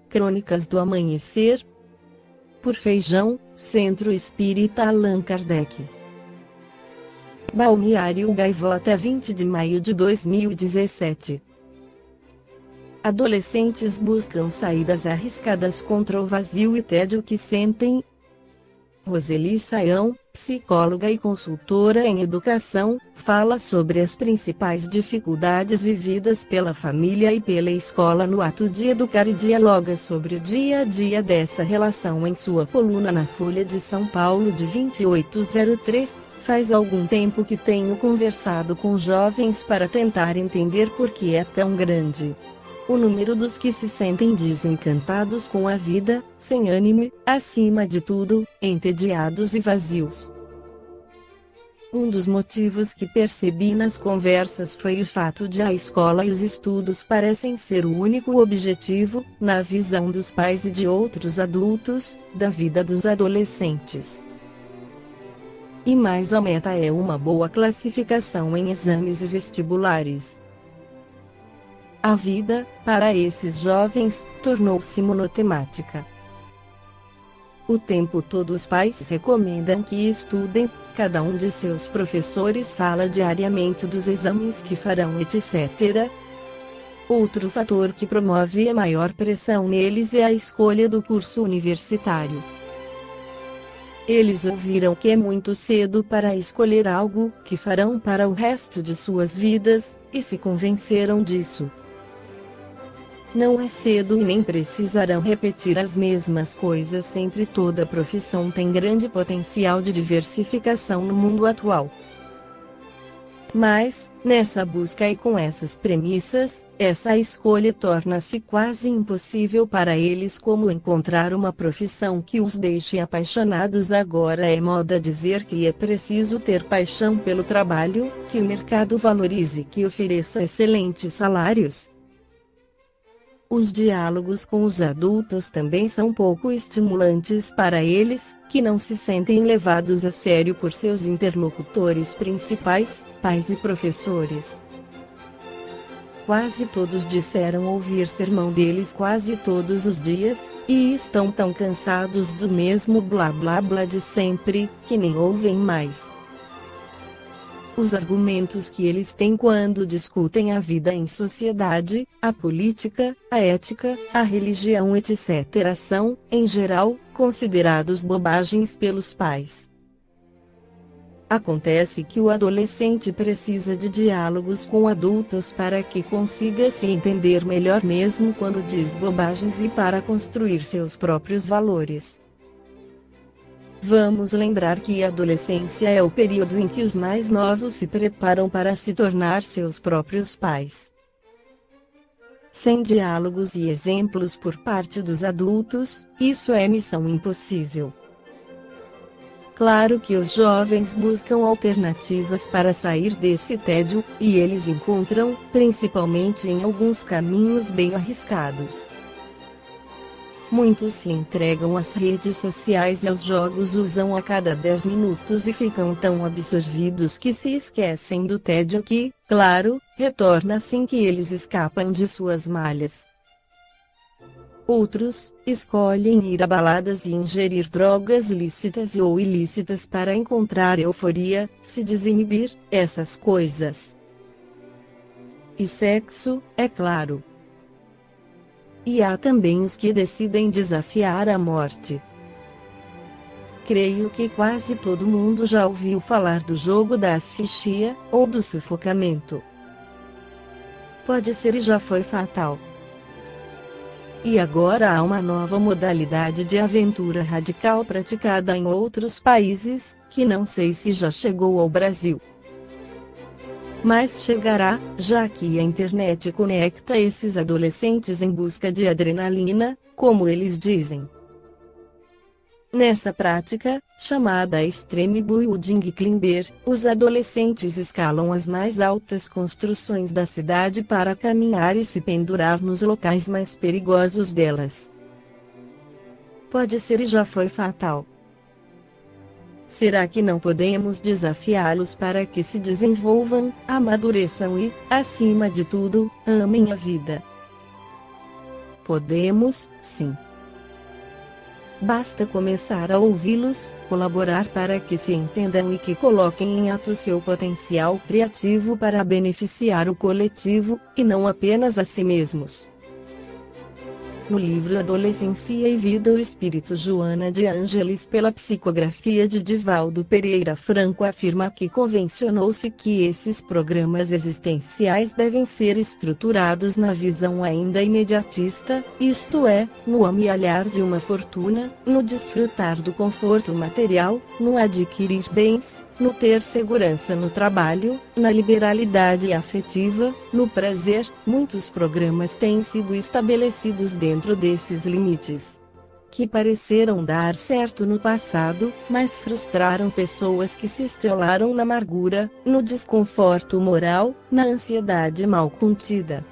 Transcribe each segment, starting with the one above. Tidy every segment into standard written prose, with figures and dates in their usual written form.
Crônicas do Amanhecer. Por Feijão, Centro Espírita Allan Kardec. Balneário Gaivota, 20 de maio de 2017. Adolescentes buscam saídas arriscadas contra o vazio e tédio que sentem. Roseli Saião, psicóloga e consultora em educação, fala sobre as principais dificuldades vividas pela família e pela escola no ato de educar e dialoga sobre o dia a dia dessa relação em sua coluna na Folha de São Paulo de 2803. Faz algum tempo que tenho conversado com jovens para tentar entender por que é tão grande o número dos que se sentem desencantados com a vida, sem ânimo, acima de tudo, entediados e vazios. Um dos motivos que percebi nas conversas foi o fato de a escola e os estudos parecem ser o único objetivo, na visão dos pais e de outros adultos, da vida dos adolescentes. E mais a meta é uma boa classificação em exames e vestibulares. A vida, para esses jovens, tornou-se monotemática. O tempo todo os pais recomendam que estudem, cada um de seus professores fala diariamente dos exames que farão, etc. Outro fator que promove a maior pressão neles é a escolha do curso universitário. Eles ouviram que é muito cedo para escolher algo que farão para o resto de suas vidas, e se convenceram disso. Não é cedo e nem precisarão repetir as mesmas coisas sempre. Toda profissão tem grande potencial de diversificação no mundo atual. Mas, nessa busca e com essas premissas, essa escolha torna-se quase impossível para eles, como encontrar uma profissão que os deixe apaixonados. Agora é moda dizer que é preciso ter paixão pelo trabalho, que o mercado valorize, que ofereça excelentes salários. Os diálogos com os adultos também são pouco estimulantes para eles, que não se sentem levados a sério por seus interlocutores principais, pais e professores. Quase todos disseram ouvir sermão deles quase todos os dias, e estão tão cansados do mesmo blá blá blá de sempre, que nem ouvem mais. Os argumentos que eles têm quando discutem a vida em sociedade, a política, a ética, a religião, etc., são, em geral, considerados bobagens pelos pais. Acontece que o adolescente precisa de diálogos com adultos para que consiga se entender melhor, mesmo quando diz bobagens, e para construir seus próprios valores. Vamos lembrar que a adolescência é o período em que os mais novos se preparam para se tornar seus próprios pais. Sem diálogos e exemplos por parte dos adultos, isso é missão impossível. Claro que os jovens buscam alternativas para sair desse tédio, e eles encontram, principalmente em alguns caminhos bem arriscados. Muitos se entregam às redes sociais e aos jogos, usam a cada 10 minutos e ficam tão absorvidos que se esquecem do tédio que, claro, retorna assim que eles escapam de suas malhas. Outros escolhem ir a baladas e ingerir drogas lícitas ou ilícitas para encontrar euforia, se desinibir, essas coisas. E sexo, é claro. E há também os que decidem desafiar a morte. Creio que quase todo mundo já ouviu falar do jogo da asfixia, ou do sufocamento. Pode ser e já foi fatal. E agora há uma nova modalidade de aventura radical praticada em outros países, que não sei se já chegou ao Brasil. Mas chegará, já que a internet conecta esses adolescentes em busca de adrenalina, como eles dizem. Nessa prática, chamada extreme building climber, os adolescentes escalam as mais altas construções da cidade para caminhar e se pendurar nos locais mais perigosos delas. Pode ser e já foi fatal. Será que não podemos desafiá-los para que se desenvolvam, amadureçam e, acima de tudo, amem a vida? Podemos, sim. Basta começar a ouvi-los, colaborar para que se entendam e que coloquem em ato seu potencial criativo para beneficiar o coletivo, e não apenas a si mesmos. No livro Adolescência e Vida o espírito Joana de Ângeles pela psicografia de Divaldo Pereira Franco afirma que convencionou-se que esses programas existenciais devem ser estruturados na visão ainda imediatista, isto é, no amealhar de uma fortuna, no desfrutar do conforto material, no adquirir bens, no ter segurança no trabalho, na liberalidade afetiva, no prazer. Muitos programas têm sido estabelecidos dentro desses limites, que pareceram dar certo no passado, mas frustraram pessoas que se estelaram na amargura, no desconforto moral, na ansiedade mal contida.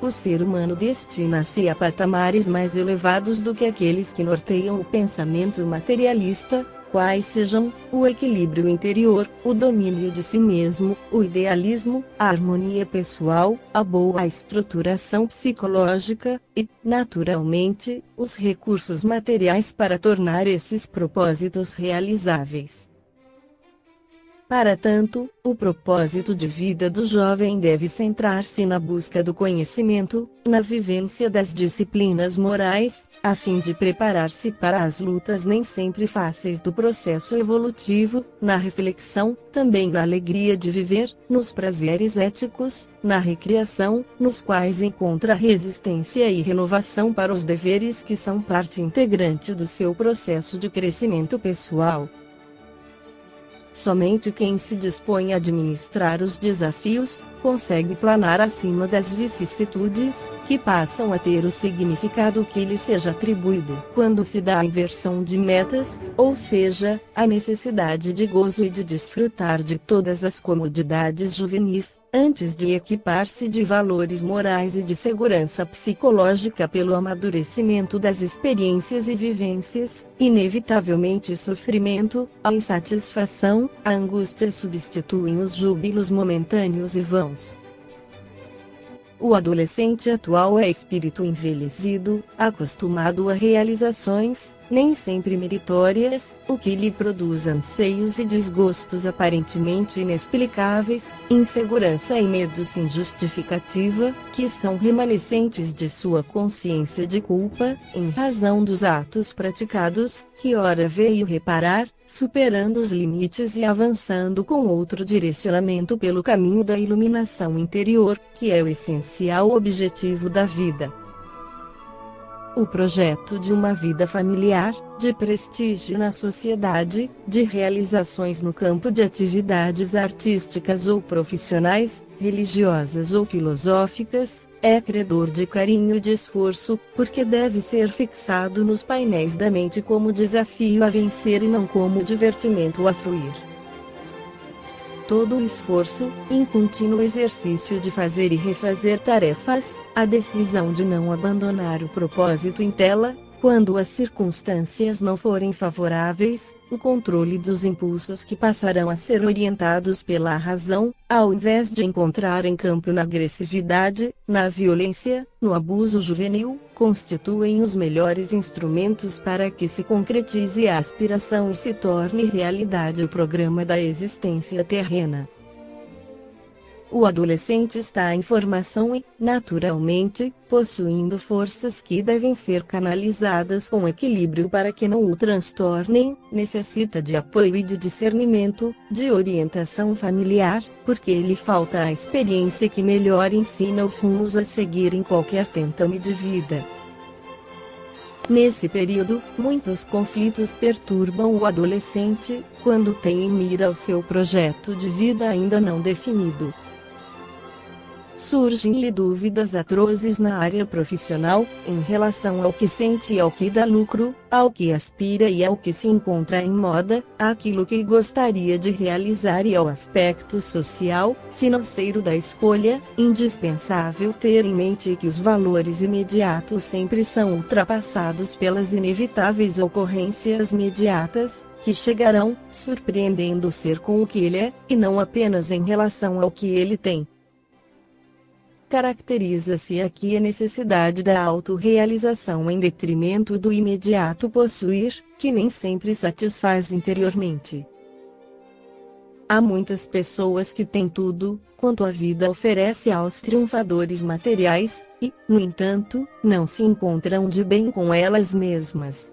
O ser humano destina-se a patamares mais elevados do que aqueles que norteiam o pensamento materialista, quais sejam o equilíbrio interior, o domínio de si mesmo, o idealismo, a harmonia pessoal, a boa estruturação psicológica e, naturalmente, os recursos materiais para tornar esses propósitos realizáveis. Para tanto, o propósito de vida do jovem deve centrar-se na busca do conhecimento, na vivência das disciplinas morais, a fim de preparar-se para as lutas nem sempre fáceis do processo evolutivo, na reflexão, também na alegria de viver, nos prazeres éticos, na recreação, nos quais encontra resistência e renovação para os deveres que são parte integrante do seu processo de crescimento pessoal. Somente quem se dispõe a administrar os desafios, consegue planar acima das vicissitudes, que passam a ter o significado que lhe seja atribuído. Quando se dá a inversão de metas, ou seja, a necessidade de gozo e de desfrutar de todas as comodidades juvenis, antes de equipar-se de valores morais e de segurança psicológica pelo amadurecimento das experiências e vivências, inevitavelmente sofrimento, a insatisfação, a angústia substituem os júbilos momentâneos e vãos. O adolescente atual é espírito envelhecido, acostumado a realizações, nem sempre meritórias, o que lhe produz anseios e desgostos aparentemente inexplicáveis, insegurança e medo sem justificativa, que são remanescentes de sua consciência de culpa, em razão dos atos praticados, que ora veio reparar, superando os limites e avançando com outro direcionamento pelo caminho da iluminação interior, que é o essencial objetivo da vida. O projeto de uma vida familiar, de prestígio na sociedade, de realizações no campo de atividades artísticas ou profissionais, religiosas ou filosóficas, é credor de carinho e de esforço, porque deve ser fixado nos painéis da mente como desafio a vencer e não como divertimento a fruir. Todo o esforço, em contínuo exercício de fazer e refazer tarefas, a decisão de não abandonar o propósito em tela, quando as circunstâncias não forem favoráveis, o controle dos impulsos que passarão a ser orientados pela razão, ao invés de encontrar em campo na agressividade, na violência, no abuso juvenil, constituem os melhores instrumentos para que se concretize a aspiração e se torne realidade o programa da existência terrena. O adolescente está em formação e, naturalmente, possuindo forças que devem ser canalizadas com equilíbrio para que não o transtornem, necessita de apoio e de discernimento, de orientação familiar, porque lhe falta a experiência que melhor ensina os rumos a seguir em qualquer tentame de vida. Nesse período, muitos conflitos perturbam o adolescente, quando tem em mira o seu projeto de vida ainda não definido. Surgem-lhe dúvidas atrozes na área profissional, em relação ao que sente e ao que dá lucro, ao que aspira e ao que se encontra em moda, àquilo que gostaria de realizar e ao aspecto social, financeiro da escolha. Indispensável ter em mente que os valores imediatos sempre são ultrapassados pelas inevitáveis ocorrências imediatas, que chegarão, surpreendendo o ser com o que ele é, e não apenas em relação ao que ele tem. caracteriza-se aqui a necessidade da autorrealização em detrimento do imediato possuir, que nem sempre satisfaz interiormente. Há muitas pessoas que têm tudo quanto a vida oferece aos triunfadores materiais, e, no entanto, não se encontram de bem com elas mesmas.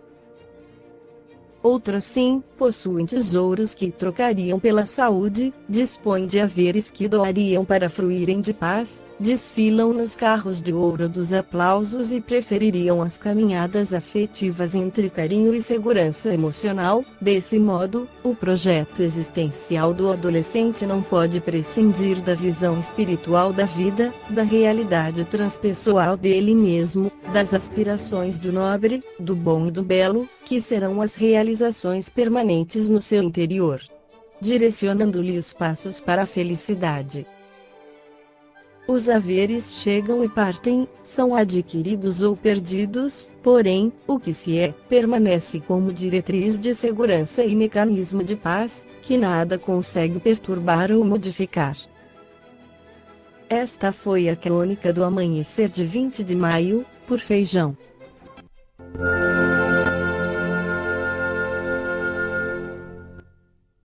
Outras sim, possuem tesouros que trocariam pela saúde, dispõem de haveres que doariam para fruírem de paz, desfilam nos carros de ouro dos aplausos e prefeririam as caminhadas afetivas entre carinho e segurança emocional. Desse modo, o projeto existencial do adolescente não pode prescindir da visão espiritual da vida, da realidade transpessoal dele mesmo, das aspirações do nobre, do bom e do belo, que serão as realizações permanentes no seu interior, direcionando-lhe os passos para a felicidade. Os haveres chegam e partem, são adquiridos ou perdidos, porém, o que se é, permanece como diretriz de segurança e mecanismo de paz, que nada consegue perturbar ou modificar. Esta foi a crônica do amanhecer de 20 de maio, por Feijão.